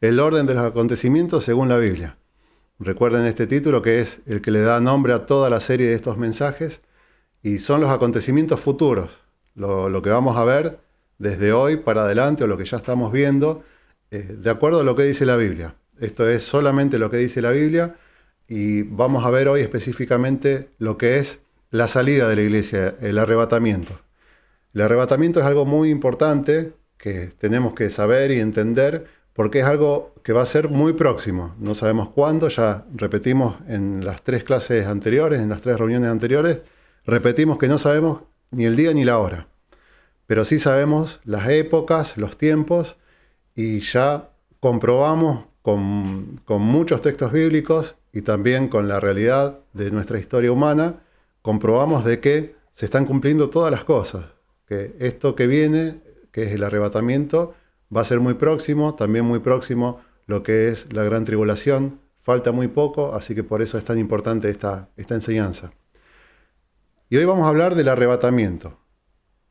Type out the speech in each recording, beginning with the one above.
el orden de los acontecimientos según la Biblia. Recuerden este título que es el que le da nombre a toda la serie de estos mensajes y son los acontecimientos futuros, lo que vamos a ver desde hoy para adelante o lo que ya estamos viendo, de acuerdo a lo que dice la Biblia. Esto es solamente lo que dice la Biblia y vamos a ver hoy específicamente lo que es la salida de la iglesia, el arrebatamiento. El arrebatamiento es algo muy importante que tenemos que saber y entender porque es algo que va a ser muy próximo. No sabemos cuándo, ya repetimos en las 3 clases anteriores, en las 3 reuniones anteriores, repetimos que no sabemos ni el día ni la hora, pero sí sabemos las épocas, los tiempos y ya comprobamos con muchos textos bíblicos y también con la realidad de nuestra historia humana, comprobamos de que se están cumpliendo todas las cosas, que esto que viene, que es el arrebatamiento, va a ser muy próximo, también muy próximo lo que es la gran tribulación, falta muy poco, así que por eso es tan importante esta enseñanza. Y hoy vamos a hablar del arrebatamiento.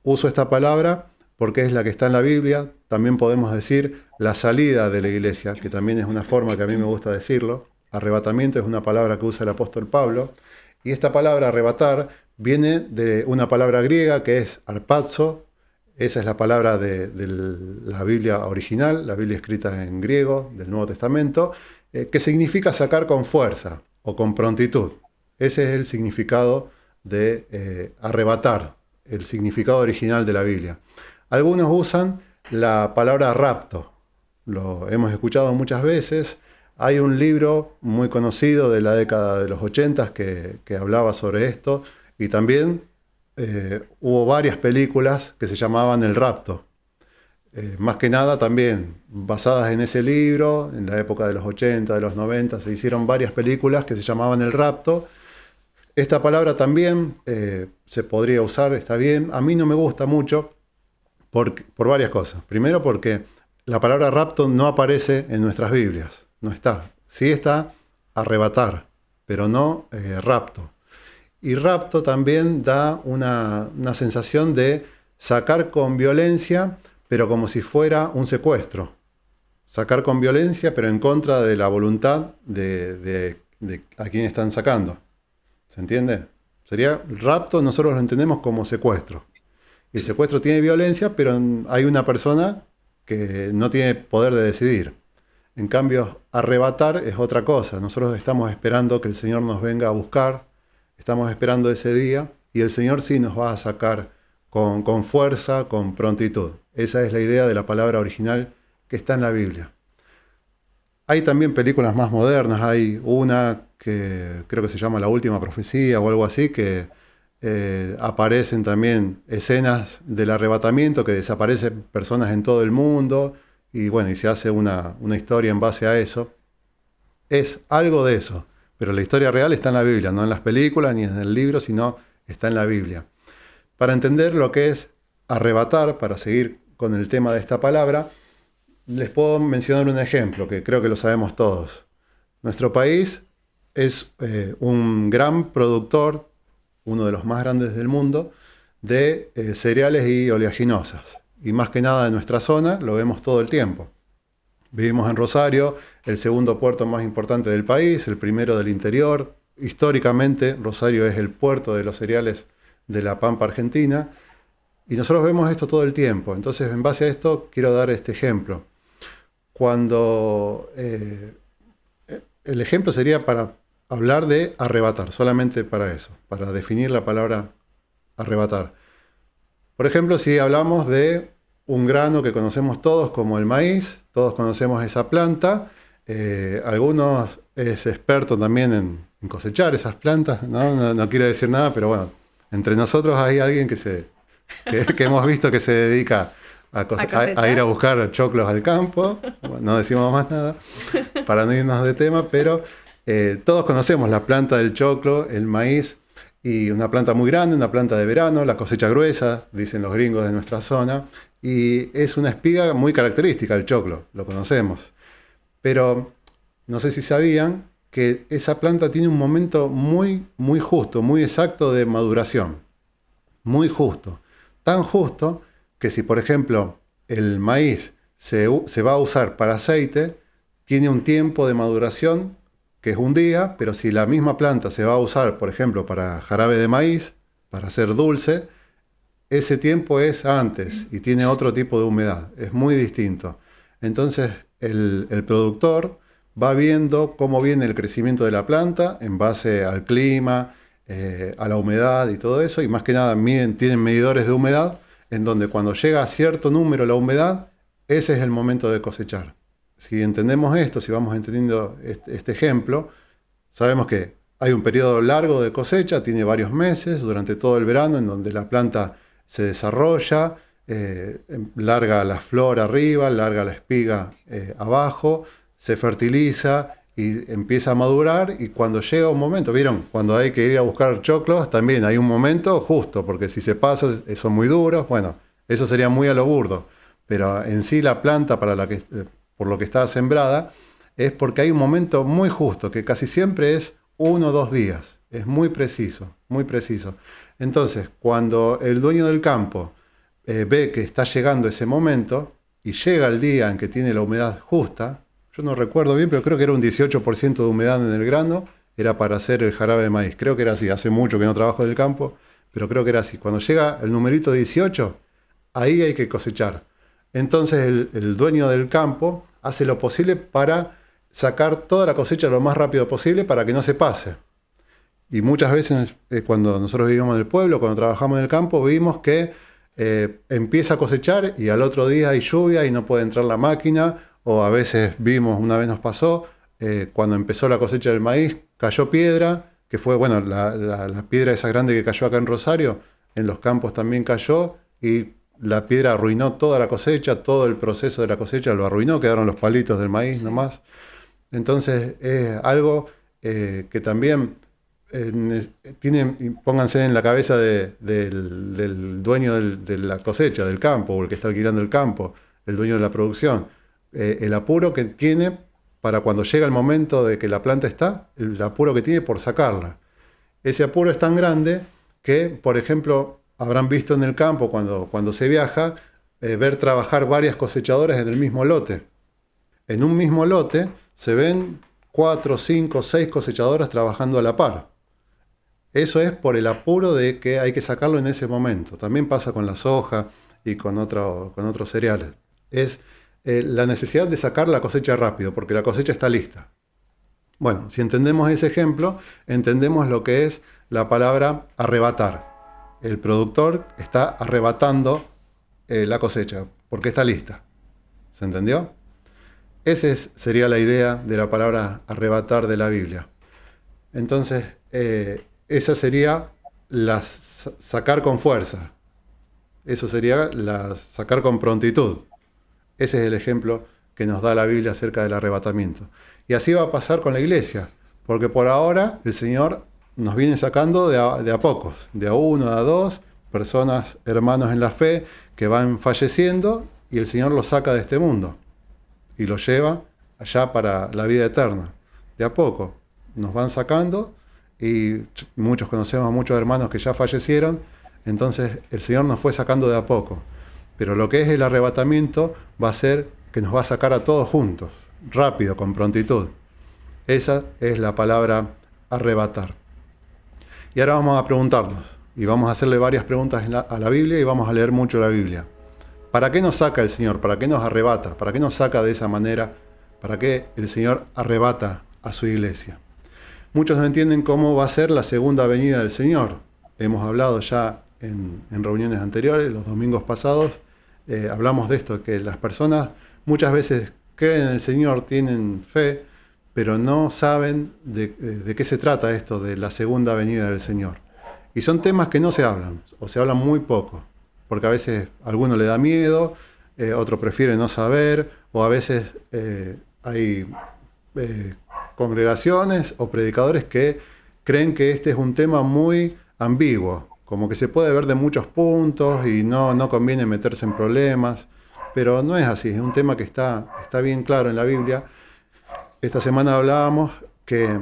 Uso esta palabra porque es la que está en la Biblia, también podemos decir la salida de la iglesia, que también es una forma que a mí me gusta decirlo. Arrebatamiento es una palabra que usa el apóstol Pablo, y esta palabra arrebatar viene de una palabra griega que es arpazo. Esa es la palabra de la Biblia original, la Biblia escrita en griego del Nuevo Testamento, que significa sacar con fuerza o con prontitud. Ese es el significado de arrebatar, el significado original de la Biblia. Algunos usan la palabra rapto, lo hemos escuchado muchas veces. Hay un libro muy conocido de la década de los 80 que hablaba sobre esto y también hubo varias películas que se llamaban El Rapto. Más que nada también basadas en ese libro, en la época de los 80, de los 90, se hicieron varias películas que se llamaban El Rapto. Esta palabra también se podría usar, está bien. A mí no me gusta mucho por varias cosas. Primero porque la palabra rapto no aparece en nuestras Biblias, no está. Sí está arrebatar, pero no rapto. Y rapto también da una sensación de sacar con violencia, pero como si fuera un secuestro. Sacar con violencia, pero en contra de la voluntad de a quien están sacando. ¿Se entiende? Sería rapto, nosotros lo entendemos como secuestro. Y el secuestro tiene violencia, pero hay una persona que no tiene poder de decidir. En cambio, arrebatar es otra cosa. Nosotros estamos esperando que el Señor nos venga a buscar, estamos esperando ese día, y el Señor sí nos va a sacar con fuerza, con prontitud. Esa es la idea de la palabra original que está en la Biblia. Hay también películas más modernas, hay una que creo que se llama La Última Profecía o algo así, que aparecen también escenas del arrebatamiento, que desaparecen personas en todo el mundo, y bueno, y se hace una historia en base a eso. Es algo de eso, pero la historia real está en la Biblia, no en las películas ni en el libro, sino está en la Biblia. Para entender lo que es arrebatar, para seguir con el tema de esta palabra, les puedo mencionar un ejemplo que creo que lo sabemos todos. Nuestro país es un gran productor, uno de los más grandes del mundo, de cereales y oleaginosas. Y más que nada en nuestra zona lo vemos todo el tiempo. Vivimos en Rosario, el segundo puerto más importante del país, el primero del interior. Históricamente Rosario es el puerto de los cereales de la Pampa Argentina. Y nosotros vemos esto todo el tiempo. Entonces, en base a esto, quiero dar este ejemplo. Cuando el ejemplo sería para hablar de arrebatar, solamente para eso, para definir la palabra arrebatar. Por ejemplo, si hablamos de un grano que conocemos todos como el maíz, todos conocemos esa planta, algunos es experto también en cosechar esas plantas, no quiero decir nada, pero bueno, entre nosotros hay alguien que hemos visto que se dedica a ir a buscar choclos al campo. Bueno, no decimos más nada para no irnos de tema, pero todos conocemos la planta del choclo, el maíz, y una planta muy grande, una planta de verano, la cosecha gruesa, dicen los gringos de nuestra zona, y es una espiga muy característica el choclo, lo conocemos. Pero no sé si sabían que esa planta tiene un momento muy, muy justo, muy exacto de maduración. Muy justo. Tan justo que si, por ejemplo, el maíz se va a usar para aceite, tiene un tiempo de maduración que es un día, pero si la misma planta se va a usar, por ejemplo, para jarabe de maíz, para hacer dulce, ese tiempo es antes y tiene otro tipo de humedad, es muy distinto. Entonces el productor va viendo cómo viene el crecimiento de la planta en base al clima, a la humedad y todo eso, y más que nada tienen medidores de humedad, en donde cuando llega a cierto número la humedad, ese es el momento de cosechar. Si entendemos esto, si vamos entendiendo este ejemplo, sabemos que hay un periodo largo de cosecha, tiene varios meses, durante todo el verano, en donde la planta se desarrolla, larga la flor arriba, larga la espiga abajo, se fertiliza y empieza a madurar, y cuando llega un momento, ¿vieron? Cuando hay que ir a buscar choclos, también hay un momento justo, porque si se pasa, son muy duros, bueno, eso sería muy a lo burdo, pero en sí la planta por lo que está sembrada, es porque hay un momento muy justo, que casi siempre es 1 o 2 días, es muy preciso, muy preciso. Entonces, cuando el dueño del campo ve que está llegando ese momento, y llega el día en que tiene la humedad justa, yo no recuerdo bien, pero creo que era un 18% de humedad en el grano, era para hacer el jarabe de maíz. Creo que era así, hace mucho que no trabajo en el campo, pero creo que era así. Cuando llega el numerito 18, ahí hay que cosechar. Entonces el dueño del campo hace lo posible para sacar toda la cosecha lo más rápido posible para que no se pase. Y muchas veces cuando nosotros vivimos en el pueblo, cuando trabajamos en el campo, vimos que empieza a cosechar y al otro día hay lluvia y no puede entrar la máquina, o a veces vimos, una vez nos pasó, cuando empezó la cosecha del maíz, cayó piedra, que fue, bueno, la piedra esa grande que cayó acá en Rosario, en los campos también cayó, y la piedra arruinó toda la cosecha, todo el proceso de la cosecha lo arruinó, quedaron los palitos del maíz nomás. Entonces es algo que también pónganse en la cabeza del dueño de la cosecha, del campo, o el que está alquilando el campo, el dueño de la producción, el apuro que tiene para cuando llega el momento de que la planta está, el apuro que tiene por sacarla. Ese apuro es tan grande que, por ejemplo, habrán visto en el campo cuando se viaja, ver trabajar varias cosechadoras en el mismo lote. En un mismo lote se ven 4, 5, 6 cosechadoras trabajando a la par. Eso es por el apuro de que hay que sacarlo en ese momento. También pasa con la soja y con otros cereales. Es la necesidad de sacar la cosecha rápido, porque la cosecha está lista. Bueno, si entendemos ese ejemplo, entendemos lo que es la palabra arrebatar. El productor está arrebatando la cosecha, porque está lista. ¿Se entendió? Esa sería la idea de la palabra arrebatar de la Biblia. Entonces, esa sería sacar con fuerza. Eso sería sacar con prontitud. Ese es el ejemplo que nos da la Biblia acerca del arrebatamiento. Y así va a pasar con la iglesia, porque por ahora el Señor nos viene sacando de a pocos, de a uno, de a dos, personas, hermanos en la fe, que van falleciendo, y el Señor los saca de este mundo y los lleva allá para la vida eterna. De a poco nos van sacando, y muchos conocemos a muchos hermanos que ya fallecieron. Entonces el Señor nos fue sacando de a poco. Pero lo que es el arrebatamiento va a ser que nos va a sacar a todos juntos, rápido, con prontitud. Esa es la palabra arrebatar. Y ahora vamos a preguntarnos, y vamos a hacerle varias preguntas a la Biblia, y vamos a leer mucho la Biblia. ¿Para qué nos saca el Señor? ¿Para qué nos arrebata? ¿Para qué nos saca de esa manera? ¿Para qué el Señor arrebata a su iglesia? Muchos no entienden cómo va a ser la segunda venida del Señor. Hemos hablado ya en reuniones anteriores, los domingos pasados, hablamos de esto, que las personas muchas veces creen en el Señor, tienen fe, pero no saben de qué se trata esto de la segunda venida del Señor. Y son temas que no se hablan, o se hablan muy poco, porque a veces a alguno le da miedo, otro prefiere no saber, o a veces hay congregaciones o predicadores que creen que este es un tema muy ambiguo, como que se puede ver de muchos puntos y no conviene meterse en problemas, pero no es así, es un tema que está bien claro en la Biblia. Esta semana hablábamos que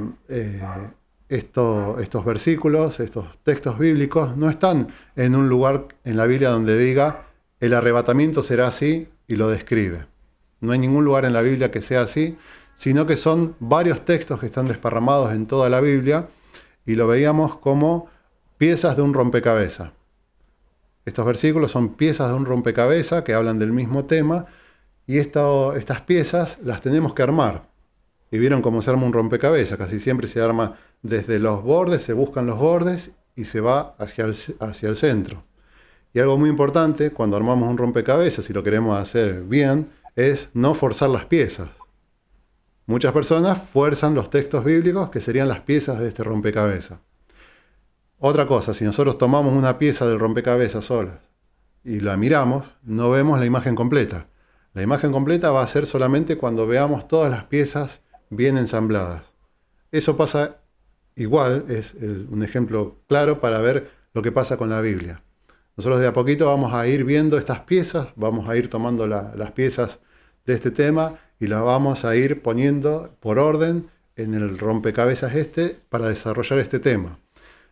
estos versículos, estos textos bíblicos, no están en un lugar en la Biblia donde diga el arrebatamiento será así y lo describe. No hay ningún lugar en la Biblia que sea así, sino que son varios textos que están desparramados en toda la Biblia y lo veíamos como piezas de un rompecabezas. Estos versículos son piezas de un rompecabezas que hablan del mismo tema y estas piezas las tenemos que armar. Y vieron cómo se arma un rompecabezas, casi siempre se arma desde los bordes, se buscan los bordes y se va hacia el centro. Y algo muy importante cuando armamos un rompecabezas, y lo queremos hacer bien, es no forzar las piezas. Muchas personas fuerzan los textos bíblicos que serían las piezas de este rompecabezas. Otra cosa, si nosotros tomamos una pieza del rompecabezas sola y la miramos, no vemos la imagen completa. La imagen completa va a ser solamente cuando veamos todas las piezas bien ensambladas. Eso pasa igual, es un ejemplo claro para ver lo que pasa con la Biblia. Nosotros de a poquito vamos a ir viendo estas piezas, vamos a ir tomando las piezas de este tema y las vamos a ir poniendo por orden en el rompecabezas para desarrollar este tema.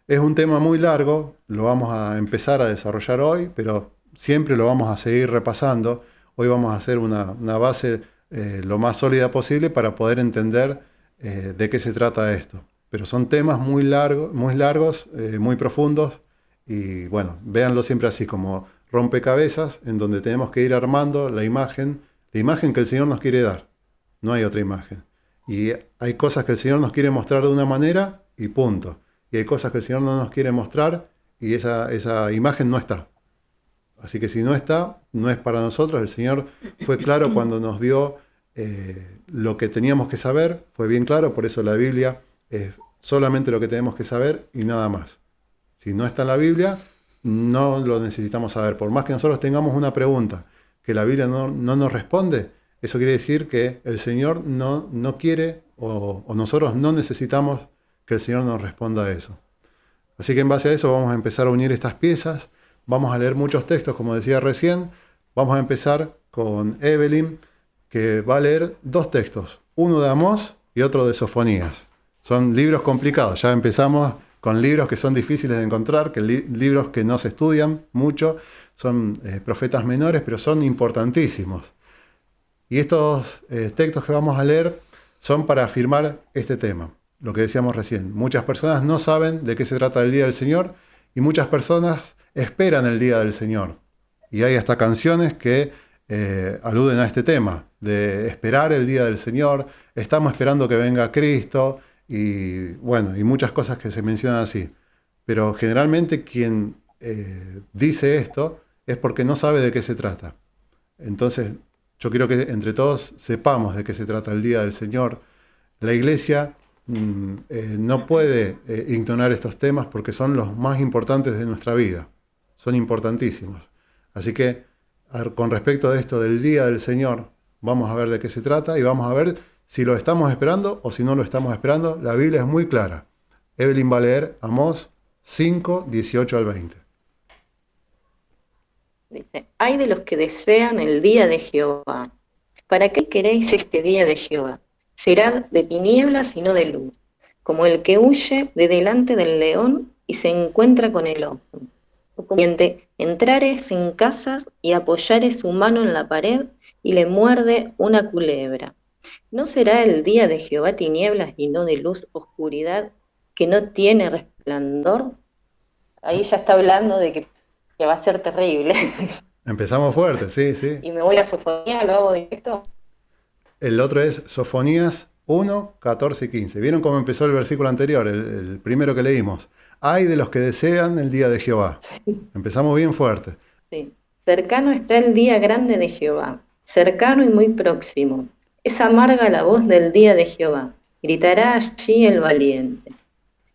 Es un tema muy largo, lo vamos a empezar a desarrollar hoy, pero siempre lo vamos a seguir repasando. Hoy vamos a hacer una base lo más sólida posible para poder entender de qué se trata esto. Pero son temas muy largos, muy profundos, y bueno, véanlo siempre así, como rompecabezas, en donde tenemos que ir armando la imagen que el Señor nos quiere dar. No hay otra imagen. Y hay cosas que el Señor nos quiere mostrar de una manera y punto. Y hay cosas que el Señor no nos quiere mostrar y esa imagen no está. Así que si no está, no es para nosotros. El Señor fue claro cuando nos dio lo que teníamos que saber, fue bien claro, por eso la Biblia es solamente lo que tenemos que saber y nada más. Si no está en la Biblia, no lo necesitamos saber. Por más que nosotros tengamos una pregunta que la Biblia no nos responde, eso quiere decir que el Señor no quiere o nosotros no necesitamos que el Señor nos responda a eso. Así que en base a eso vamos a empezar a unir estas piezas, vamos a leer muchos textos, como decía recién. Vamos a empezar con Evelyn, que va a leer 2 textos, uno de Amós y otro de Sofonías. Son libros complicados, ya empezamos con libros que son difíciles de encontrar, libros que no se estudian mucho, son profetas menores, pero son importantísimos. Y estos textos que vamos a leer son para afirmar este tema. Lo que decíamos recién, muchas personas no saben de qué se trata el Día del Señor y muchas personas esperan el Día del Señor. Y hay hasta canciones que aluden a este tema, de esperar el Día del Señor, estamos esperando que venga Cristo, y bueno, y muchas cosas que se mencionan así. Pero generalmente quien dice esto es porque no sabe de qué se trata. Entonces, yo quiero que entre todos sepamos de qué se trata el Día del Señor. La Iglesia no puede ignorar estos temas porque son los más importantes de nuestra vida. Son importantísimos. Así que, con respecto a esto del Día del Señor, vamos a ver de qué se trata y vamos a ver si lo estamos esperando o si no lo estamos esperando. La Biblia es muy clara. Evelyn va a leer Amós 5, 18 al 20. Dice, hay de los que desean el día de Jehová. ¿Para qué queréis este día de Jehová? Será de tinieblas y no de luz, como el que huye de delante del león y se encuentra con el oso. O como quien entrare sin casas y apoyare su mano en la pared y le muerde una culebra. ¿No será el día de Jehová tinieblas y no de luz oscuridad que no tiene resplandor? Ahí ya está hablando de que va a ser terrible. Empezamos fuerte, sí, sí. Y me voy a Sofonía, lo hago directo. El otro es Sofonías 1, 14 y 15. ¿Vieron cómo empezó el versículo anterior, el primero que leímos? Hay de los que desean el día de Jehová. Empezamos bien fuerte. Sí. Cercano está el día grande de Jehová, cercano y muy próximo. Es amarga la voz del día de Jehová, gritará allí el valiente.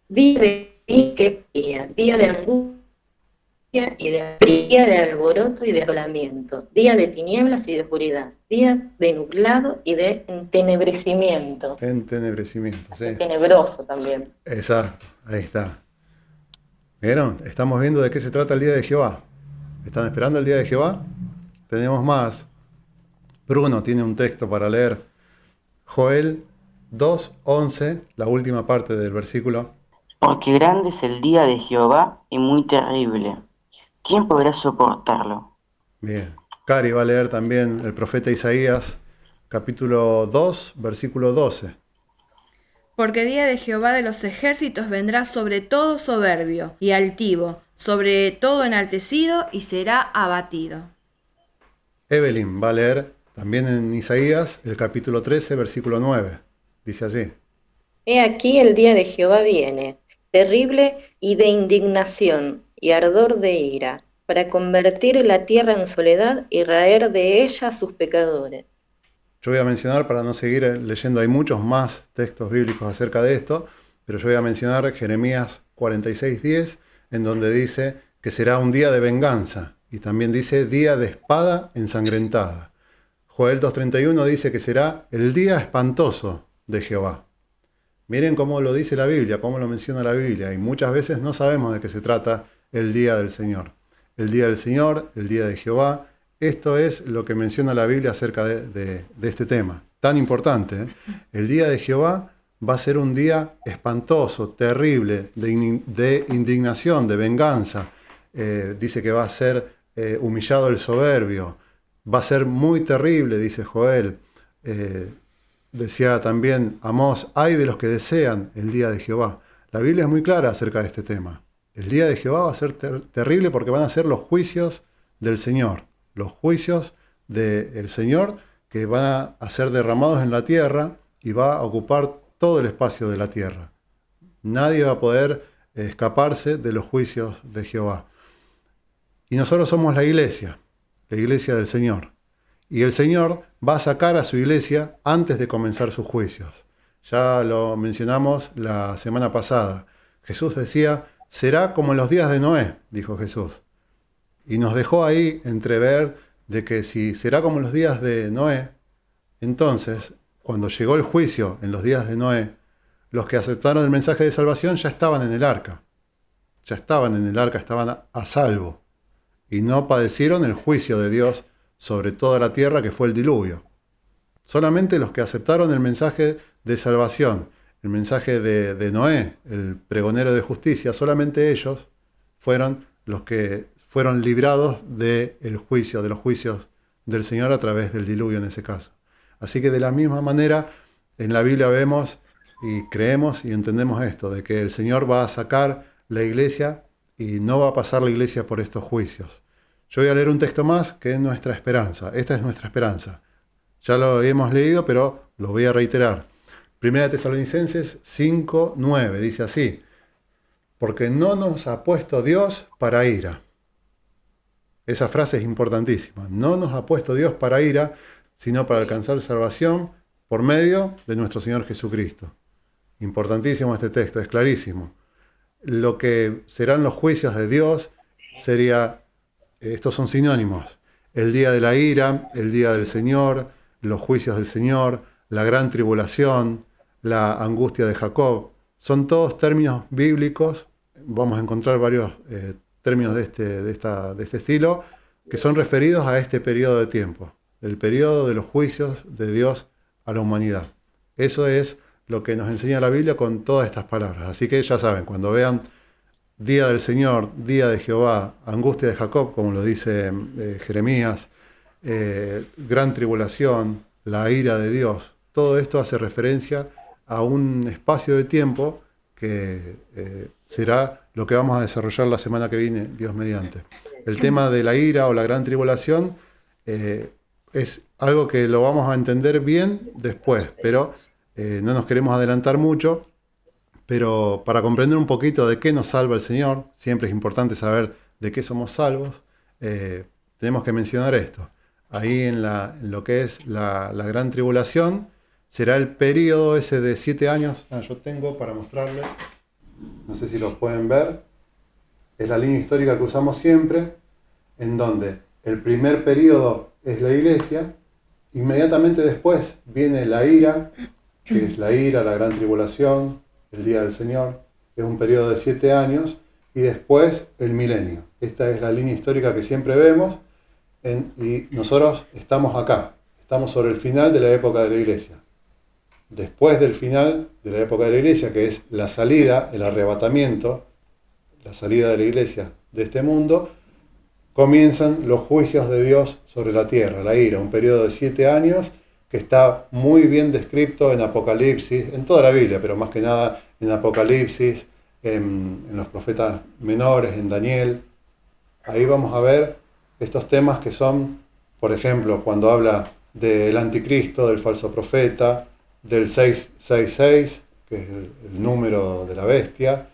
Día de qué día de angustia y día de alboroto y de asolamiento, día de tinieblas y de oscuridad, día de nublado y de entenebrecimiento. Entenebrecimiento, sí. Tenebroso también. Exacto, ahí está. ¿Vieron? Estamos viendo de qué se trata el día de Jehová. ¿Están esperando el día de Jehová? Tenemos más. Bruno tiene un texto para leer. Joel 2:11, la última parte del versículo. Porque grande es el día de Jehová y muy terrible. ¿Quién podrá soportarlo? Bien. Cari va a leer también el profeta Isaías capítulo 2, versículo 12. Porque día de Jehová de los ejércitos vendrá sobre todo soberbio y altivo, sobre todo enaltecido, y será abatido. Evelyn va a leer también en Isaías el capítulo 13, versículo 9. Dice así. He aquí el día de Jehová viene, terrible y de indignación y ardor de ira, para convertir la tierra en soledad y raer de ella a sus pecadores. Yo voy a mencionar, para no seguir leyendo, hay muchos más textos bíblicos acerca de esto, pero yo voy a mencionar Jeremías 46:10, en donde dice que será un día de venganza, y también dice día de espada ensangrentada. Joel 2:31 dice que será el día espantoso de Jehová. Miren cómo lo dice la Biblia, cómo lo menciona la Biblia, y muchas veces no sabemos de qué se trata el día del Señor. El día del Señor, el día de Jehová, esto es lo que menciona la Biblia acerca de este tema, tan importante, ¿eh? El día de Jehová va a ser un día espantoso, terrible, de indignación, de venganza. Dice que va a ser humillado el soberbio, va a ser muy terrible, dice Joel. Decía también Amós, ay de los que desean el día de Jehová. La Biblia es muy clara acerca de este tema. El día de Jehová va a ser terrible porque van a ser los juicios del Señor. Los juicios del Señor que van a ser derramados en la tierra y va a ocupar todo el espacio de la tierra. Nadie va a poder escaparse de los juicios de Jehová. Y nosotros somos la iglesia del Señor. Y el Señor va a sacar a su iglesia antes de comenzar sus juicios. Ya lo mencionamos la semana pasada. Jesús decía, será como en los días de Noé, dijo Jesús. Y nos dejó ahí entrever de que si será como en los días de Noé, entonces, cuando llegó el juicio en los días de Noé, los que aceptaron el mensaje de salvación ya estaban en el arca. Ya estaban en el arca, estaban a salvo. Y no padecieron el juicio de Dios sobre toda la tierra, que fue el diluvio. Solamente los que aceptaron el mensaje de salvación, el mensaje de Noé, el pregonero de justicia, solamente ellos fueron los que fueron librados del juicio, de los juicios del Señor a través del diluvio en ese caso. Así que de la misma manera, en la Biblia vemos y creemos y entendemos esto, de que el Señor va a sacar la iglesia y no va a pasar la iglesia por estos juicios. Yo voy a leer un texto más que es nuestra esperanza. Esta es nuestra esperanza. Ya lo hemos leído, pero lo voy a reiterar. Primera de Tesalonicenses 5:9 dice así: porque no nos ha puesto Dios para ira. Esa frase es importantísima. No nos ha puesto Dios para ira, sino para alcanzar salvación por medio de nuestro Señor Jesucristo. Importantísimo este texto, es clarísimo. Lo que serán los juicios de Dios sería, estos son sinónimos, el día de la ira, el día del Señor, los juicios del Señor, la gran tribulación, la angustia de Jacob. Son todos términos bíblicos, vamos a encontrar varios términos de este estilo, que son referidos a este periodo de tiempo, el periodo de los juicios de Dios a la humanidad. Eso es lo que nos enseña la Biblia con todas estas palabras. Así que ya saben, cuando vean día del Señor, día de Jehová, angustia de Jacob, como lo dice Jeremías, gran tribulación, la ira de Dios, todo esto hace referencia a un espacio de tiempo que será lo que vamos a desarrollar la semana que viene, Dios mediante. El tema de la ira o la gran tribulación es algo que lo vamos a entender bien después, pero no nos queremos adelantar mucho. Pero para comprender un poquito de qué nos salva el Señor, siempre es importante saber de qué somos salvos, tenemos que mencionar esto. Ahí en lo que es la gran tribulación, será el periodo ese de 7 años. Yo tengo para mostrarles, no sé si lo pueden ver, es la línea histórica que usamos siempre, en donde el primer periodo es la iglesia, inmediatamente después viene la ira, que es la ira, la gran tribulación, el día del Señor, es un periodo de 7 años, y después el milenio. Esta es la línea histórica que siempre vemos, y nosotros estamos acá, estamos sobre el final de la época de la iglesia. Después del final de la época de la iglesia, que es la salida, el arrebatamiento, la salida de la iglesia de este mundo, comienzan los juicios de Dios sobre la tierra, la ira, un periodo de 7 años, que está muy bien descrito en Apocalipsis, en toda la Biblia, pero más que nada en Apocalipsis, en los profetas menores, en Daniel. Ahí vamos a ver estos temas que son, por ejemplo, cuando habla del anticristo, del falso profeta, del 666, que es el número de la bestia.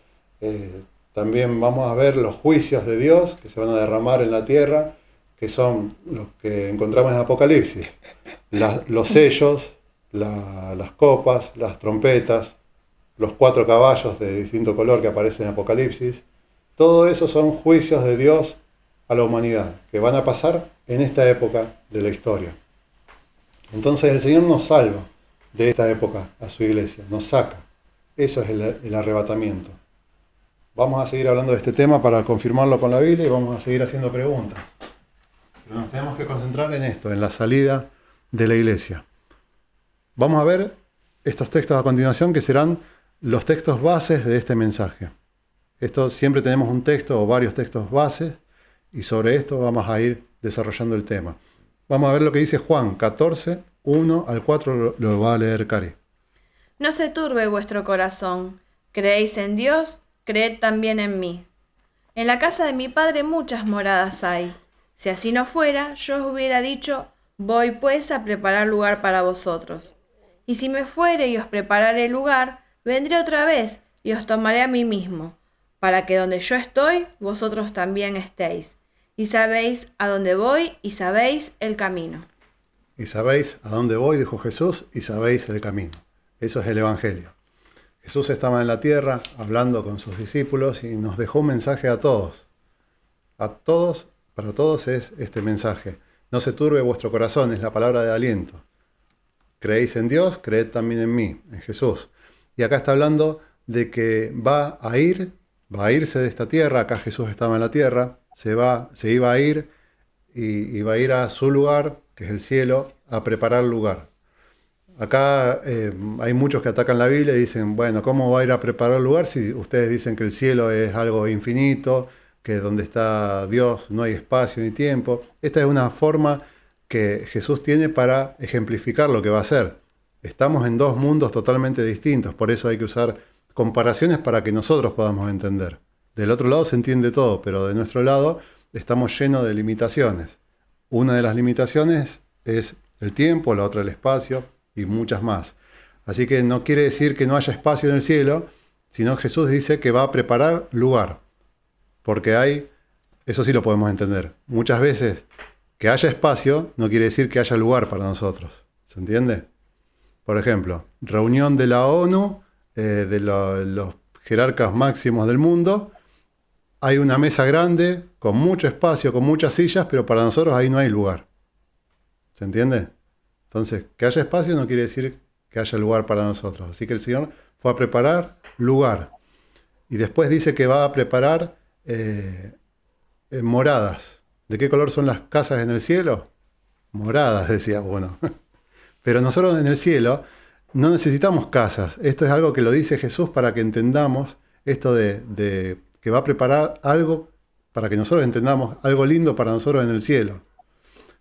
También vamos a ver los juicios de Dios que se van a derramar en la tierra, que son los que encontramos en Apocalipsis. Los sellos, las copas, las trompetas, los 4 caballos de distinto color que aparecen en Apocalipsis. Todo eso son juicios de Dios a la humanidad, que van a pasar en esta época de la historia. Entonces el Señor nos salva de esta época a su iglesia, nos saca. Eso es el arrebatamiento. Vamos a seguir hablando de este tema para confirmarlo con la Biblia y vamos a seguir haciendo preguntas. Pero nos tenemos que concentrar en esto, en la salida de la iglesia. Vamos a ver estos textos a continuación que serán los textos bases de este mensaje. Esto siempre tenemos un texto o varios textos bases y sobre esto vamos a ir desarrollando el tema. Vamos a ver lo que dice Juan 14, 1 al 4, lo va a leer Cari. No se turbe vuestro corazón. Creéis en Dios, creed también en mí. En la casa de mi Padre muchas moradas hay. Si así no fuera, yo os hubiera dicho, voy pues a preparar lugar para vosotros. Y si me fuere y os prepararé lugar, vendré otra vez y os tomaré a mí mismo, para que donde yo estoy, vosotros también estéis. Y sabéis a dónde voy y sabéis el camino. Y sabéis a dónde voy, dijo Jesús, y sabéis el camino. Eso es el Evangelio. Jesús estaba en la tierra hablando con sus discípulos y nos dejó un mensaje a todos. A todos, para todos es este mensaje. No se turbe vuestro corazón, es la palabra de aliento. Creéis en Dios, creed también en mí, en Jesús. Y acá está hablando de que va a irse de esta tierra. Acá Jesús estaba en la tierra, se iba a ir y va a ir a su lugar, que es el cielo, a preparar lugar. Acá hay muchos que atacan la Biblia y dicen, bueno, ¿cómo va a ir a preparar lugar si ustedes dicen que el cielo es algo infinito, que donde está Dios no hay espacio ni tiempo? Esta es una forma que Jesús tiene para ejemplificar lo que va a hacer. Estamos en dos mundos totalmente distintos, por eso hay que usar comparaciones para que nosotros podamos entender. Del otro lado se entiende todo, pero de nuestro lado estamos llenos de limitaciones. Una de las limitaciones es el tiempo, la otra el espacio y muchas más. Así que no quiere decir que no haya espacio en el cielo, sino Jesús dice que va a preparar lugar. Porque eso sí lo podemos entender. Muchas veces que haya espacio no quiere decir que haya lugar para nosotros. ¿Se entiende? Por ejemplo, reunión de la ONU, de los jerarcas máximos del mundo. Hay una mesa grande, con mucho espacio, con muchas sillas, pero para nosotros ahí no hay lugar. ¿Se entiende? Entonces, que haya espacio no quiere decir que haya lugar para nosotros. Así que el Señor fue a preparar lugar. Y después dice que va a preparar moradas. ¿De qué color son las casas en el cielo? Moradas, decía uno. Pero nosotros en el cielo no necesitamos casas. Esto es algo que lo dice Jesús para que entendamos esto de que va a preparar algo para que nosotros entendamos algo lindo para nosotros en el cielo.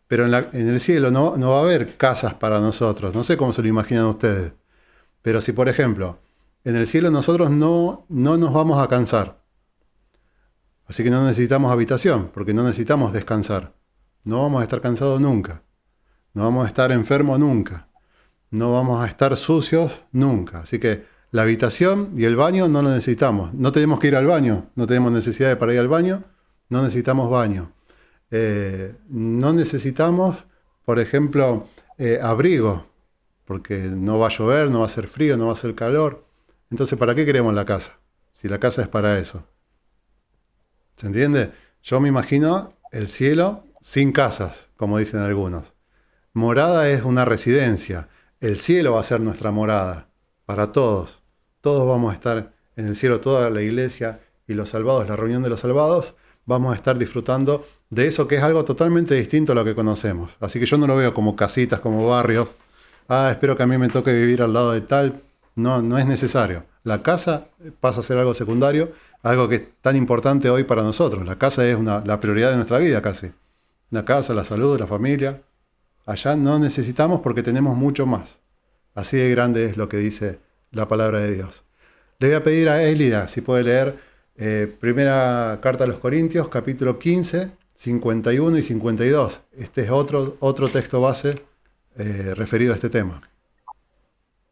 Pero en el cielo no va a haber casas para nosotros. No sé cómo se lo imaginan ustedes. Pero si, por ejemplo, en el cielo nosotros no nos vamos a cansar. Así que no necesitamos habitación, porque no necesitamos descansar. No vamos a estar cansados nunca. No vamos a estar enfermos nunca. No vamos a estar sucios nunca. Así que la habitación y el baño no lo necesitamos. No tenemos que ir al baño. No tenemos necesidad para ir al baño. No necesitamos baño. No necesitamos, por ejemplo, abrigo, porque no va a llover, no va a hacer frío, no va a hacer calor. Entonces, ¿para qué queremos la casa? Si la casa es para eso. ¿Se entiende? Yo me imagino el cielo sin casas, como dicen algunos. Morada es una residencia. El cielo va a ser nuestra morada para todos. Todos vamos a estar en el cielo, toda la iglesia y los salvados, la reunión de los salvados, vamos a estar disfrutando de eso que es algo totalmente distinto a lo que conocemos. Así que yo no lo veo como casitas, como barrios. Espero que a mí me toque vivir al lado de tal. No es necesario. La casa pasa a ser algo secundario, algo que es tan importante hoy para nosotros. La casa es la prioridad de nuestra vida casi. La casa, la salud, la familia. Allá no necesitamos porque tenemos mucho más. Así de grande es lo que dice la palabra de Dios. Le voy a pedir a Elida si puede leer primera carta a los Corintios, capítulo 15, 51 y 52. Este es otro texto base referido a este tema.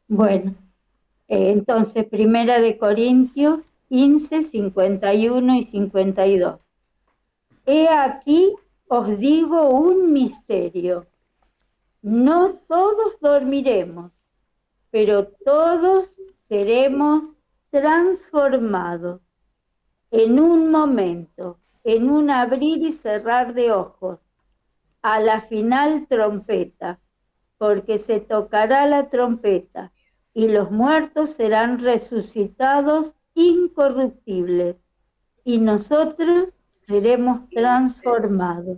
Bueno, entonces, Primera de Corintios 15, 51 y 52. He aquí os digo un misterio. No todos dormiremos, pero todos seremos transformados en un momento, en un abrir y cerrar de ojos, a la final trompeta, porque se tocará la trompeta y los muertos serán resucitados incorruptibles y nosotros seremos transformados.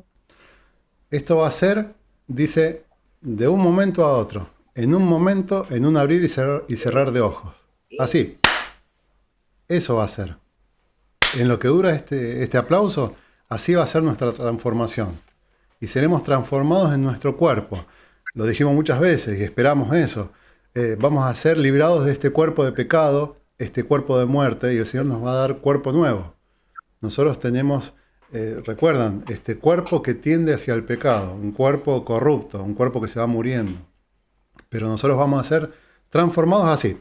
Esto va a ser, dice, de un momento a otro, en un momento, en un abrir y cerrar de ojos. Así. Eso va a ser. En lo que dura este aplauso, así va a ser nuestra transformación. Y seremos transformados en nuestro cuerpo. Lo dijimos muchas veces y esperamos eso. Vamos a ser librados de este cuerpo de pecado, este cuerpo de muerte, y el Señor nos va a dar cuerpo nuevo. Nosotros tenemos, recuerdan, este cuerpo que tiende hacia el pecado, un cuerpo corrupto, un cuerpo que se va muriendo. Pero nosotros vamos a ser transformados así.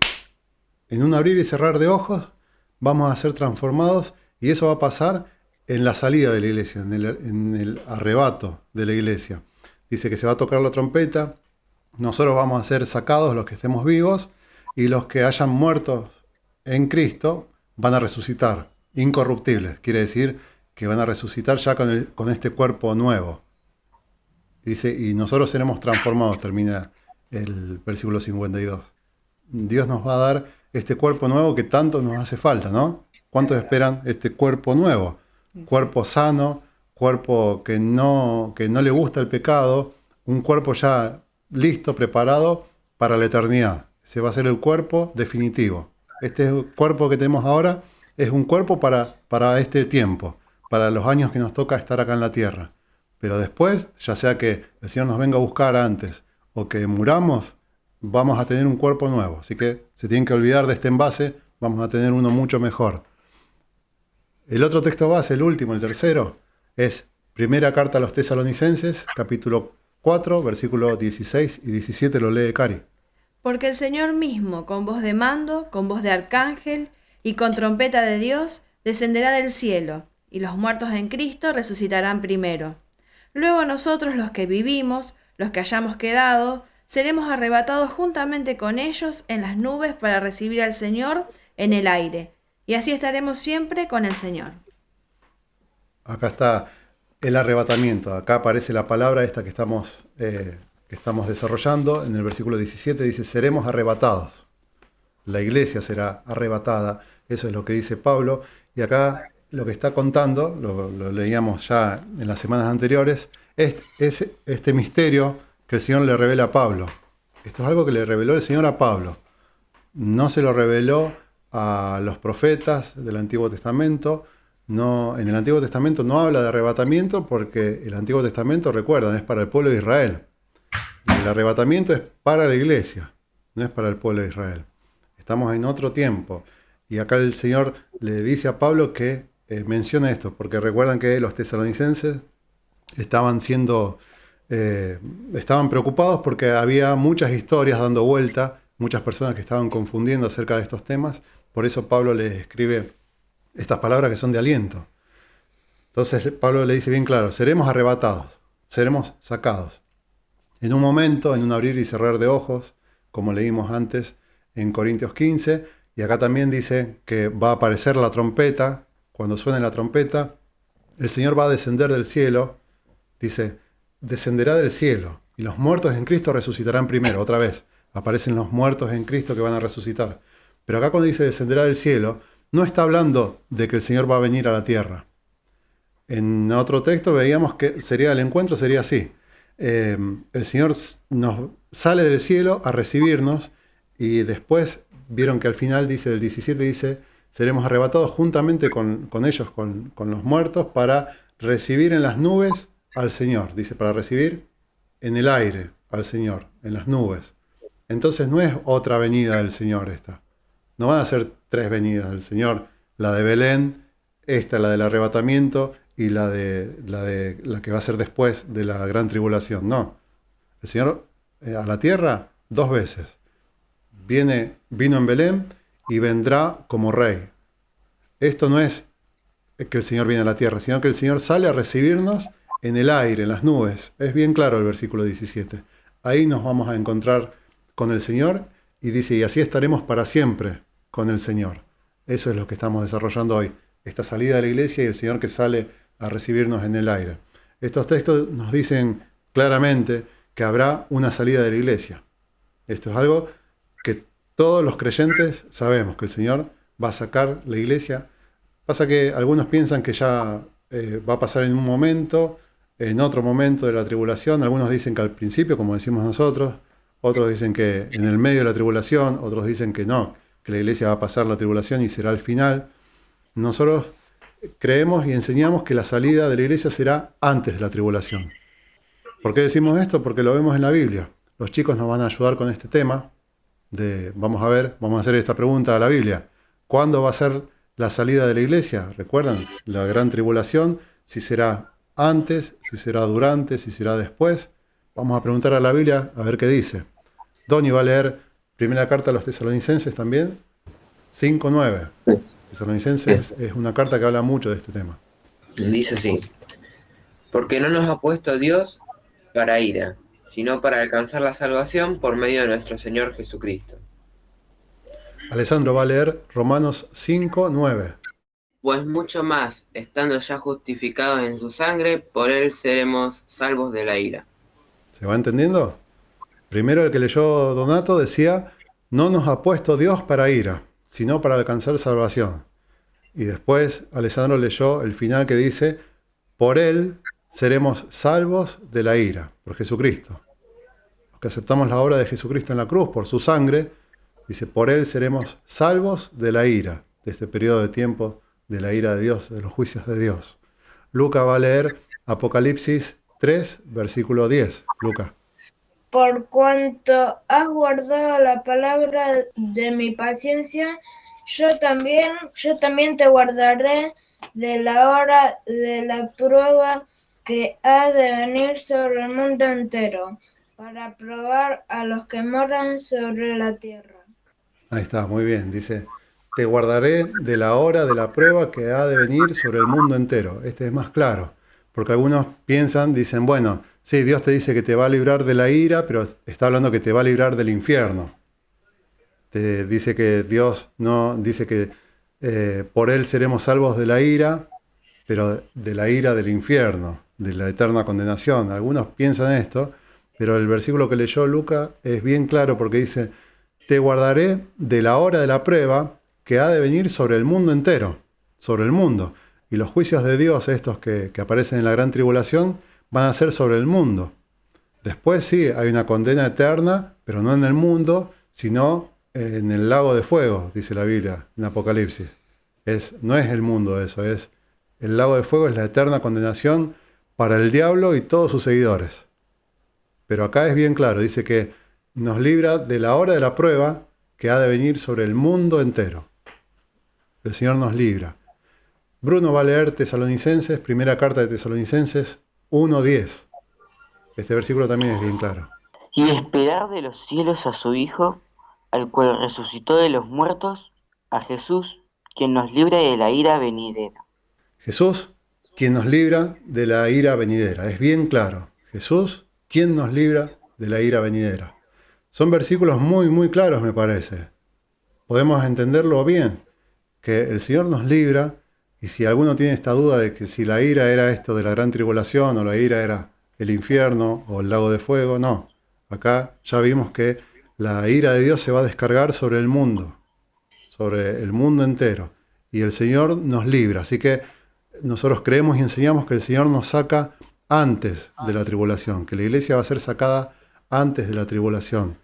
En un abrir y cerrar de ojos, vamos a ser transformados y eso va a pasar en la salida de la iglesia, en el arrebato de la iglesia. Dice que se va a tocar la trompeta, nosotros vamos a ser sacados los que estemos vivos y los que hayan muerto en Cristo van a resucitar, incorruptibles. Quiere decir que van a resucitar ya con este cuerpo nuevo. Dice, y nosotros seremos transformados, termina el versículo 52. Dios nos va a dar este cuerpo nuevo que tanto nos hace falta, ¿no? ¿Cuántos esperan este cuerpo nuevo? Cuerpo sano, cuerpo que no le gusta el pecado, un cuerpo ya listo, preparado para la eternidad. Ese va a ser el cuerpo definitivo. Este cuerpo que tenemos ahora es un cuerpo para este tiempo, para los años que nos toca estar acá en la tierra. Pero después, ya sea que el Señor nos venga a buscar antes o que muramos, vamos a tener un cuerpo nuevo. Así que se tienen que olvidar de este envase, vamos a tener uno mucho mejor. El otro texto base, el último, el tercero, es primera carta a los Tesalonicenses, capítulo 4, versículos 16 y 17, lo lee Cari. Porque el Señor mismo, con voz de mando, con voz de arcángel y con trompeta de Dios, descenderá del cielo, y los muertos en Cristo resucitarán primero. Luego nosotros los que vivimos, los que hayamos quedado, seremos arrebatados juntamente con ellos en las nubes para recibir al Señor en el aire, y así estaremos siempre con el Señor. Acá está el arrebatamiento, acá aparece la palabra esta que estamos desarrollando. En el versículo 17 dice, seremos arrebatados. La iglesia será arrebatada, eso es lo que dice Pablo, y acá lo que está contando, lo leíamos ya en las semanas anteriores, es este misterio que el Señor le revela a Pablo. Esto es algo que le reveló el Señor a Pablo. No se lo reveló a los profetas del Antiguo Testamento. No, en el Antiguo Testamento no habla de arrebatamiento porque el Antiguo Testamento, recuerdan, es para el pueblo de Israel. Y el arrebatamiento es para la iglesia, no es para el pueblo de Israel. Estamos en otro tiempo. Y acá el Señor le dice a Pablo que mencione esto, porque recuerdan que los tesalonicenses estaban preocupados porque había muchas historias dando vuelta, muchas personas que estaban confundiendo acerca de estos temas. Por eso Pablo les escribe estas palabras que son de aliento. Entonces Pablo le dice bien claro, seremos arrebatados, seremos sacados. En un momento, en un abrir y cerrar de ojos, como leímos antes en Corintios 15, y acá también dice que va a aparecer la trompeta. Cuando suene la trompeta, el Señor va a descender del cielo. Dice, descenderá del cielo, y los muertos en Cristo resucitarán primero. Otra vez, aparecen los muertos en Cristo que van a resucitar. Pero acá cuando dice descenderá del cielo, no está hablando de que el Señor va a venir a la tierra. En otro texto veíamos que el encuentro sería así. El Señor nos sale del cielo a recibirnos y después vieron que al final dice, del 17 dice, seremos arrebatados juntamente con ellos, con los muertos, para recibir en las nubes al Señor. Dice, para recibir en el aire al Señor, en las nubes. Entonces no es otra venida del Señor esta. No van a ser 3 venidas del Señor, la de Belén, esta, la del arrebatamiento, y la que va a ser después de la gran tribulación. No. El Señor a la tierra 2 veces. Vino en Belén y vendrá como rey. Esto no es que el Señor viene a la tierra, sino que el Señor sale a recibirnos en el aire, en las nubes. Es bien claro el versículo 17. Ahí nos vamos a encontrar con el Señor y dice, y así estaremos para siempre con el Señor. Eso es lo que estamos desarrollando hoy. Esta salida de la iglesia y el Señor que sale a recibirnos en el aire. Estos textos nos dicen claramente que habrá una salida de la iglesia. Esto es algo que todos los creyentes sabemos, que el Señor va a sacar la iglesia. Pasa que algunos piensan que ya va a pasar en un momento, en otro momento de la tribulación. Algunos dicen que al principio, como decimos nosotros. Otros dicen que en el medio de la tribulación. Otros dicen que no, que la iglesia va a pasar la tribulación y será el final. Nosotros creemos y enseñamos que la salida de la iglesia será antes de la tribulación. ¿Por qué decimos esto? Porque lo vemos en la Biblia. Los chicos nos van a ayudar con este tema. Vamos a hacer esta pregunta a la Biblia. ¿Cuándo va a ser la salida de la iglesia? ¿Recuerdan? La gran tribulación, si será antes, si será durante, si será después. Vamos a preguntar a la Biblia a ver qué dice. Doni va a leer primera carta a los tesalonicenses también, 5:9. Sí. Tesalonicenses es una carta que habla mucho de este tema. Dice así: porque no nos ha puesto Dios para ira, sino para alcanzar la salvación por medio de nuestro Señor Jesucristo. Alessandro va a leer Romanos 5:9. Pues mucho más, estando ya justificados en su sangre, por él seremos salvos de la ira. ¿Se va entendiendo? Primero el que leyó Donato decía, no nos ha puesto Dios para ira, sino para alcanzar salvación. Y después Alessandro leyó el final que dice, por él seremos salvos de la ira, por Jesucristo. Los que aceptamos la obra de Jesucristo en la cruz, por su sangre, dice, por él seremos salvos de la ira, de este periodo de tiempo, de la ira de Dios, de los juicios de Dios. Luca va a leer Apocalipsis 3, versículo 10. Luca. Por cuanto has guardado la palabra de mi paciencia, yo también te guardaré de la hora de la prueba que ha de venir sobre el mundo entero, para probar a los que moran sobre la tierra. Ahí está, muy bien. Dice, te guardaré de la hora de la prueba que ha de venir sobre el mundo entero. Este es más claro, porque algunos dicen, bueno, sí, Dios te dice que te va a librar de la ira, pero está hablando que te va a librar del infierno. Te dice que Dios no dice que por él seremos salvos de la ira, pero de la ira del infierno, de la eterna condenación. Algunos piensan esto, pero el versículo que leyó Luca es bien claro porque dice, te guardaré de la hora de la prueba que ha de venir sobre el mundo entero, sobre el mundo. Y los juicios de Dios, estos que aparecen en la gran tribulación, van a ser sobre el mundo. Después sí, hay una condena eterna, pero no en el mundo, sino en el lago de fuego, dice la Biblia, en Apocalipsis. No es el mundo eso, el lago de fuego es la eterna condenación para el diablo y todos sus seguidores. Pero acá es bien claro, dice que nos libra de la hora de la prueba que ha de venir sobre el mundo entero. El Señor nos libra. Bruno va a leer Tesalonicenses, primera carta de Tesalonicenses 1:10. Este versículo también es bien claro. Y esperar de los cielos a su Hijo, al cual resucitó de los muertos, a Jesús, quien nos libra de la ira venidera. Jesús, quien nos libra de la ira venidera. Es bien claro. Jesús, quien nos libra de la ira venidera. Son versículos muy, muy claros, me parece. Podemos entenderlo bien, que el Señor nos libra, y si alguno tiene esta duda de que si la ira era esto de la gran tribulación, o la ira era el infierno, o el lago de fuego, no. Acá ya vimos que la ira de Dios se va a descargar sobre el mundo entero, y el Señor nos libra. Así que nosotros creemos y enseñamos que el Señor nos saca antes de la tribulación, que la iglesia va a ser sacada antes de la tribulación.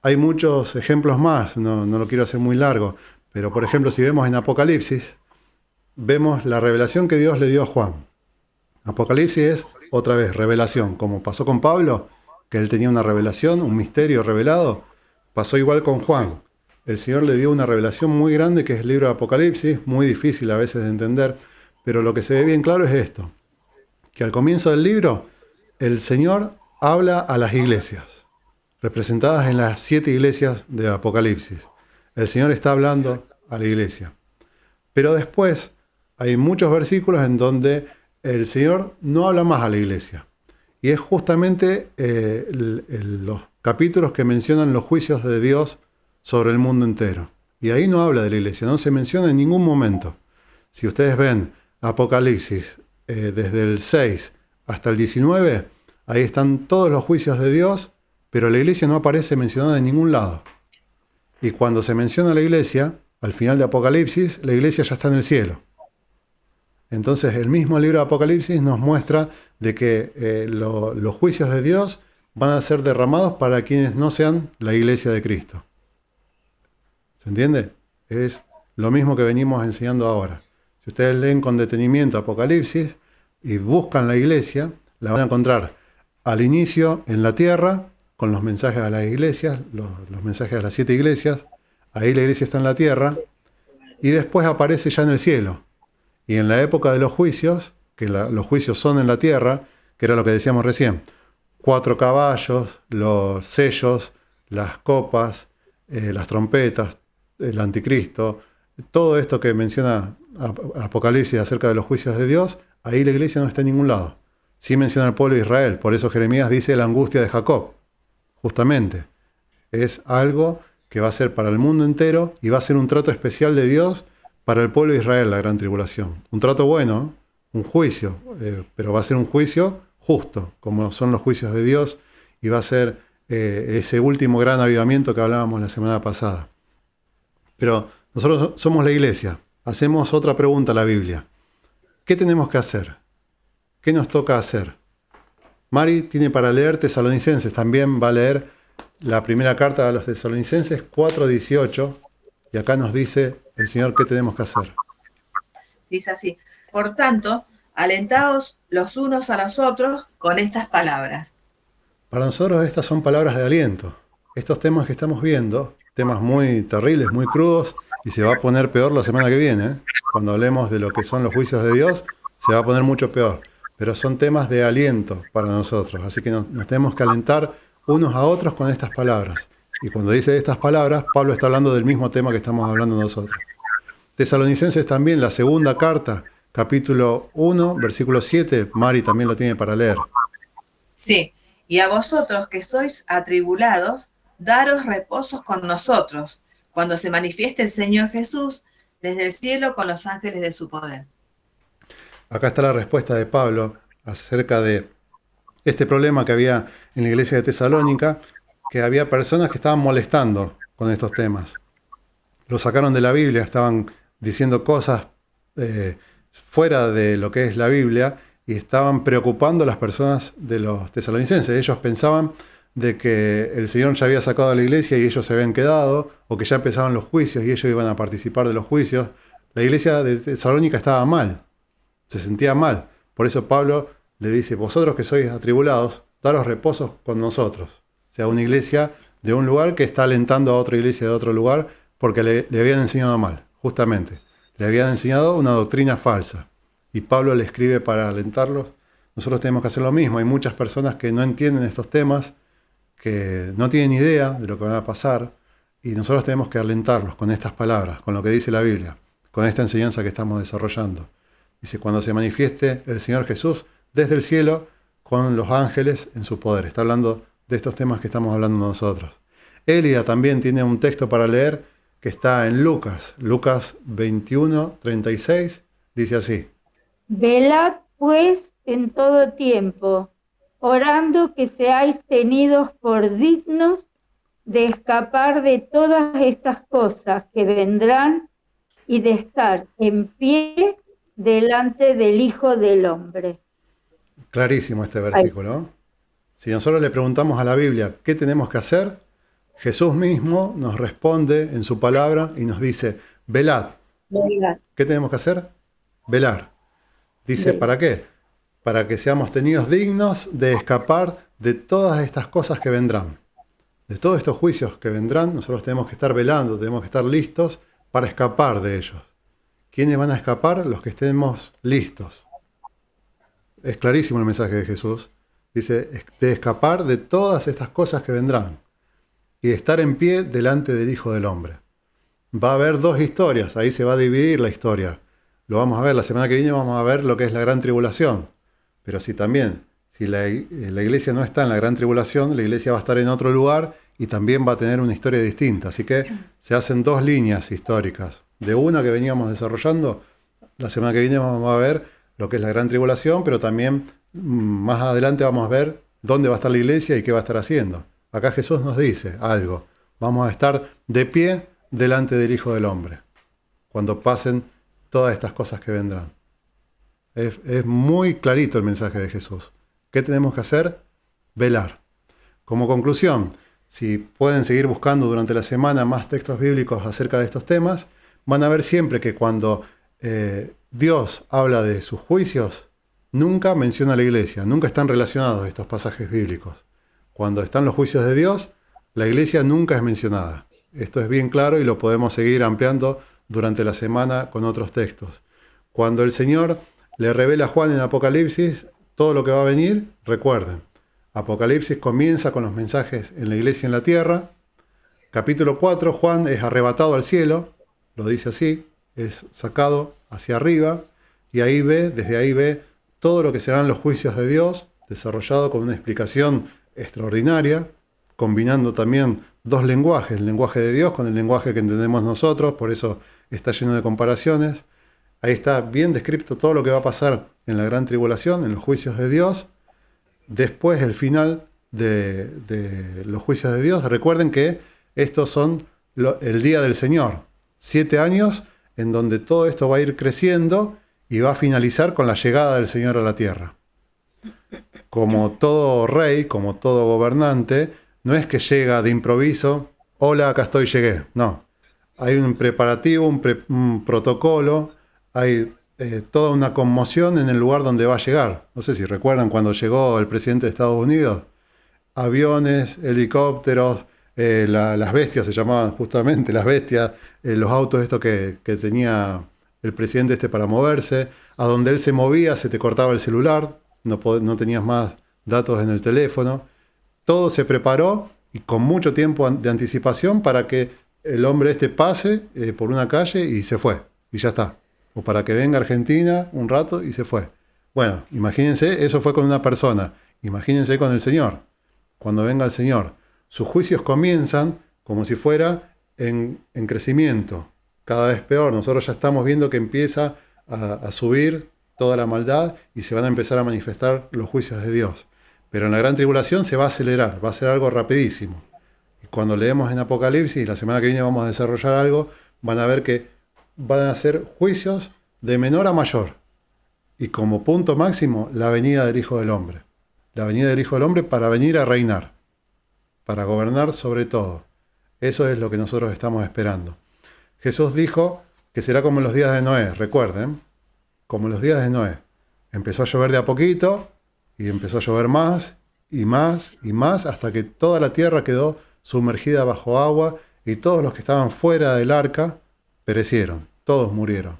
Hay muchos ejemplos más, no lo quiero hacer muy largo, pero por ejemplo si vemos en Apocalipsis, vemos la revelación que Dios le dio a Juan. Apocalipsis es, otra vez, revelación, como pasó con Pablo, que él tenía una revelación, un misterio revelado, pasó igual con Juan. El Señor le dio una revelación muy grande que es el libro de Apocalipsis, muy difícil a veces de entender, pero lo que se ve bien claro es esto, que al comienzo del libro el Señor habla a las iglesias, representadas en las 7 iglesias de Apocalipsis. El Señor está hablando a la iglesia. Pero después hay muchos versículos en donde el Señor no habla más a la iglesia. Y es justamente los capítulos que mencionan los juicios de Dios sobre el mundo entero. Y ahí no habla de la iglesia, no se menciona en ningún momento. Si ustedes ven Apocalipsis desde el 6 hasta el 19, ahí están todos los juicios de Dios, pero la iglesia no aparece mencionada en ningún lado. Y cuando se menciona la iglesia, al final de Apocalipsis, la iglesia ya está en el cielo. Entonces el mismo libro de Apocalipsis nos muestra de que los juicios de Dios van a ser derramados para quienes no sean la iglesia de Cristo. ¿Se entiende? Es lo mismo que venimos enseñando ahora. Si ustedes leen con detenimiento Apocalipsis y buscan la iglesia, la van a encontrar al inicio en la tierra, con los mensajes a las iglesias, los mensajes a las 7 iglesias. Ahí la iglesia está en la tierra, y después aparece ya en el cielo. Y en la época de los juicios, que los juicios son en la tierra, que era lo que decíamos recién, 4 caballos, los sellos, las copas, las trompetas, el anticristo, todo esto que menciona Apocalipsis acerca de los juicios de Dios, ahí la iglesia no está en ningún lado. Sí menciona al pueblo de Israel, por eso Jeremías dice la angustia de Jacob. Justamente, es algo que va a ser para el mundo entero y va a ser un trato especial de Dios para el pueblo de Israel, la gran tribulación. Un trato bueno, un juicio, pero va a ser un juicio justo, como son los juicios de Dios, y va a ser ese último gran avivamiento que hablábamos la semana pasada. Pero nosotros somos la iglesia, hacemos otra pregunta a la Biblia. ¿Qué tenemos que hacer? ¿Qué nos toca hacer? Mari tiene para leer Tesalonicenses, también va a leer la primera carta a los Tesalonicenses 4:18, y acá nos dice el Señor qué tenemos que hacer. Dice así: por tanto, alentaos los unos a los otros con estas palabras. Para nosotros estas son palabras de aliento. Estos temas que estamos viendo, temas muy terribles, muy crudos, y se va a poner peor la semana que viene, ¿eh? Cuando hablemos de lo que son los juicios de Dios, se va a poner mucho peor. Pero son temas de aliento para nosotros, así que nos tenemos que alentar unos a otros con estas palabras. Y cuando dice estas palabras, Pablo está hablando del mismo tema que estamos hablando nosotros. Tesalonicenses también, la segunda carta, capítulo 1, versículo 7, Mari también lo tiene para leer. Sí, y a vosotros que sois atribulados, daros reposos con nosotros, cuando se manifieste el Señor Jesús desde el cielo con los ángeles de su poder. Acá está la respuesta de Pablo acerca de este problema que había en la iglesia de Tesalónica, que había personas que estaban molestando con estos temas. Lo sacaron de la Biblia, estaban diciendo cosas fuera de lo que es la Biblia y estaban preocupando a las personas de los tesalonicenses. Ellos pensaban de que el Señor ya había sacado a la iglesia y ellos se habían quedado, o que ya empezaban los juicios y ellos iban a participar de los juicios. La iglesia de Tesalónica estaba mal. Se sentía mal. Por eso Pablo le dice, vosotros que sois atribulados, daros reposos con nosotros. O sea, una iglesia de un lugar que está alentando a otra iglesia de otro lugar porque le habían enseñado mal, justamente. Le habían enseñado una doctrina falsa. Y Pablo le escribe para alentarlos. Nosotros tenemos que hacer lo mismo. Hay muchas personas que no entienden estos temas, que no tienen idea de lo que va a pasar, y nosotros tenemos que alentarlos con estas palabras, con lo que dice la Biblia, con esta enseñanza que estamos desarrollando. Dice, cuando se manifieste el Señor Jesús desde el cielo con los ángeles en su poder. Está hablando de estos temas que estamos hablando nosotros. Élida también tiene un texto para leer que está en Lucas 21:36, dice así. Velad pues en todo tiempo, orando que seáis tenidos por dignos de escapar de todas estas cosas que vendrán y de estar en pie delante del Hijo del Hombre. Clarísimo este versículo, ¿no? Si nosotros le preguntamos a la Biblia qué tenemos que hacer, Jesús mismo nos responde en su palabra y nos dice, velad. ¿Qué tenemos que hacer? Velar. Dice, ¿para qué? Para que seamos tenidos dignos de escapar de todas estas cosas que vendrán. De todos estos juicios que vendrán, nosotros tenemos que estar velando, tenemos que estar listos para escapar de ellos. ¿Quiénes van a escapar? Los que estemos listos. Es clarísimo el mensaje de Jesús. Dice, de escapar de todas estas cosas que vendrán y de estar en pie delante del Hijo del Hombre. Va a haber dos historias, ahí se va a dividir la historia. Lo vamos a ver, la semana que viene vamos a ver lo que es la gran tribulación. Pero si la iglesia no está en la gran tribulación, la iglesia va a estar en otro lugar y también va a tener una historia distinta. Así que se hacen dos líneas históricas. De una que veníamos desarrollando, la semana que viene vamos a ver lo que es la gran tribulación, pero también más adelante vamos a ver dónde va a estar la iglesia y qué va a estar haciendo. Acá Jesús nos dice algo. Vamos a estar de pie delante del Hijo del Hombre cuando pasen todas estas cosas que vendrán. Es muy clarito el mensaje de Jesús. ¿Qué tenemos que hacer? Velar. Como conclusión, si pueden seguir buscando durante la semana más textos bíblicos acerca de estos temas, van a ver siempre que cuando Dios habla de sus juicios, nunca menciona a la iglesia, nunca están relacionados estos pasajes bíblicos. Cuando están los juicios de Dios, la iglesia nunca es mencionada. Esto es bien claro y lo podemos seguir ampliando durante la semana con otros textos. Cuando el Señor le revela a Juan en Apocalipsis todo lo que va a venir, recuerden, Apocalipsis comienza con los mensajes en la iglesia en la tierra. Capítulo 4, Juan es arrebatado al cielo, lo dice así, es sacado hacia arriba y desde ahí ve todo lo que serán los juicios de Dios, desarrollado con una explicación extraordinaria, combinando también dos lenguajes, el lenguaje de Dios con el lenguaje que entendemos nosotros, por eso está lleno de comparaciones. Ahí está bien descrito todo lo que va a pasar en la gran tribulación, en los juicios de Dios. Después, el final de los juicios de Dios. Recuerden que estos son el día del Señor. 7 años en donde todo esto va a ir creciendo y va a finalizar con la llegada del Señor a la tierra. Como todo rey, como todo gobernante, no es que llega de improviso, hola, acá estoy, llegué. No, hay un preparativo, un protocolo, hay toda una conmoción en el lugar donde va a llegar. No sé si recuerdan cuando llegó el presidente de Estados Unidos, aviones, helicópteros, las bestias se llamaban justamente, las bestias, los autos estos que tenía el presidente para moverse, a donde él se movía se te cortaba el celular, no tenías más datos en el teléfono. Todo se preparó y con mucho tiempo de anticipación para que el hombre pase por una calle y se fue, y ya está. O para que venga a Argentina un rato y se fue. Bueno, imagínense, eso fue con una persona. Imagínense con el Señor. Cuando venga el Señor, sus juicios comienzan como si fuera en crecimiento. Cada vez peor. Nosotros ya estamos viendo que empieza a subir toda la maldad y se van a empezar a manifestar los juicios de Dios. Pero en la gran tribulación se va a acelerar, va a ser algo rapidísimo. Y cuando leemos en Apocalipsis, la semana que viene vamos a desarrollar algo, van a ver que van a ser juicios de menor a mayor. Y como punto máximo, la venida del Hijo del Hombre. La venida del Hijo del Hombre para venir a reinar, para gobernar sobre todo. Eso es lo que nosotros estamos esperando. Jesús dijo que será como en los días de Noé, recuerden, como en los días de Noé. Empezó a llover de a poquito, y empezó a llover más, y más, y más, hasta que toda la tierra quedó sumergida bajo agua, y todos los que estaban fuera del arca perecieron, todos murieron,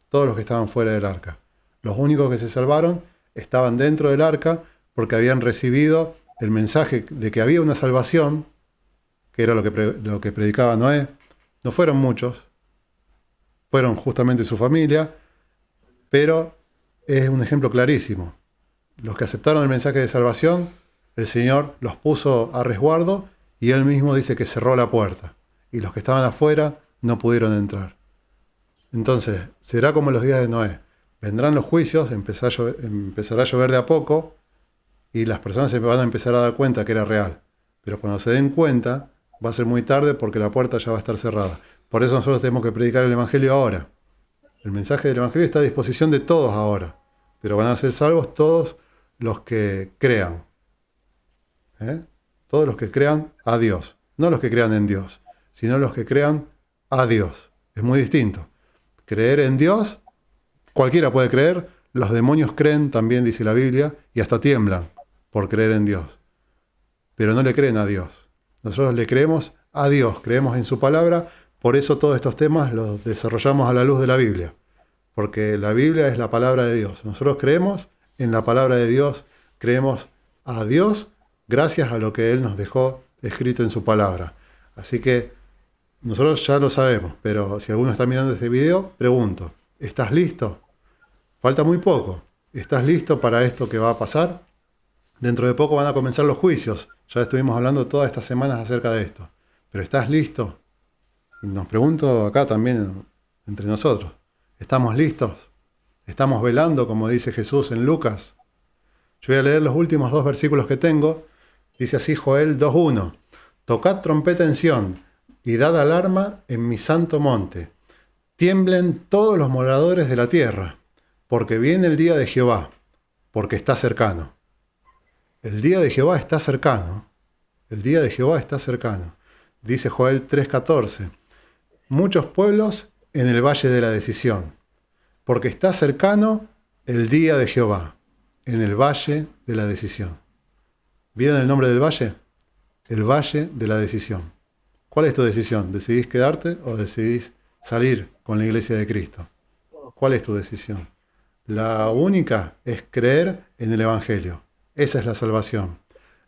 todos los que estaban fuera del arca. Los únicos que se salvaron estaban dentro del arca porque habían recibido el mensaje de que había una salvación, que era lo que predicaba Noé. No fueron muchos, fueron justamente su familia, pero es un ejemplo clarísimo. Los que aceptaron el mensaje de salvación, el Señor los puso a resguardo y Él mismo dice que cerró la puerta. Y los que estaban afuera no pudieron entrar. Entonces, será como en los días de Noé. Vendrán los juicios, empezará a llover de a poco y las personas se van a empezar a dar cuenta que era real. Pero cuando se den cuenta, va a ser muy tarde porque la puerta ya va a estar cerrada. Por eso nosotros tenemos que predicar el Evangelio ahora. El mensaje del Evangelio está a disposición de todos ahora. Pero van a ser salvos todos los que crean. Todos los que crean a Dios. No los que crean en Dios, sino los que crean a Dios. Es muy distinto. Creer en Dios, cualquiera puede creer. Los demonios creen, también dice la Biblia, y hasta tiemblan por creer en Dios. pero no le creen a Dios. Nosotros le creemos a Dios, creemos en su palabra, por eso todos estos temas los desarrollamos a la luz de la Biblia, porque la Biblia es la palabra de Dios. Nosotros creemos en la palabra de Dios, creemos a Dios gracias a lo que Él nos dejó escrito en su palabra. Así que nosotros ya lo sabemos, pero si alguno está mirando este video, pregunto, ¿estás listo? Falta muy poco. ¿Estás listo para esto que va a pasar? Dentro de poco van a comenzar los juicios. Ya estuvimos hablando todas estas semanas acerca de esto. ¿Pero estás listo? Y nos pregunto acá también entre nosotros. ¿Estamos listos? ¿Estamos velando, como dice Jesús en Lucas? Yo voy a leer los últimos 2 versículos que tengo. Dice así Joel 2:1. Tocad trompeta en Sión y dad alarma en mi santo monte. Tiemblen todos los moradores de la tierra, porque viene el día de Jehová, porque está cercano. El día de Jehová está cercano. El día de Jehová está cercano. Dice Joel 3:14. Muchos pueblos en el valle de la decisión, porque está cercano el día de Jehová, en el valle de la decisión. ¿Vieron el nombre del valle? El valle de la decisión. ¿Cuál es tu decisión? ¿Decidís quedarte o decidís salir con la iglesia de Cristo? ¿Cuál es tu decisión? La única es creer en el Evangelio. Esa es la salvación.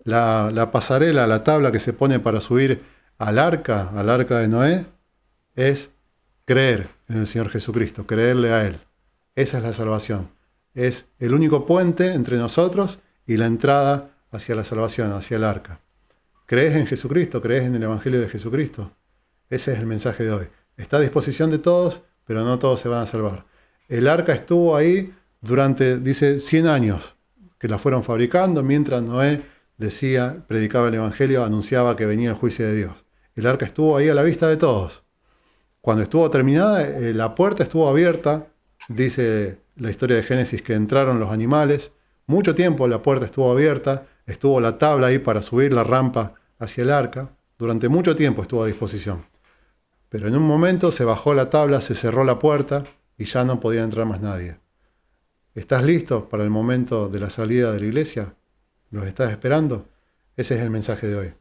La pasarela, la tabla que se pone para subir al arca de Noé, es creer en el Señor Jesucristo, creerle a Él. Esa es la salvación. Es el único puente entre nosotros y la entrada hacia la salvación, hacia el arca. ¿Crees en Jesucristo? ¿Crees en el Evangelio de Jesucristo? Ese es el mensaje de hoy. Está a disposición de todos, pero no todos se van a salvar. El arca estuvo ahí durante, dice, 100 años, que la fueron fabricando, mientras Noé decía, predicaba el Evangelio, anunciaba que venía el juicio de Dios. El arca estuvo ahí a la vista de todos. Cuando estuvo terminada, la puerta estuvo abierta, dice la historia de Génesis, que entraron los animales. Mucho tiempo la puerta estuvo abierta, estuvo la tabla ahí para subir la rampa hacia el arca. Durante mucho tiempo estuvo a disposición. Pero en un momento se bajó la tabla, se cerró la puerta y ya no podía entrar más nadie. ¿Estás listo para el momento de la salida de la iglesia? ¿Los estás esperando? Ese es el mensaje de hoy.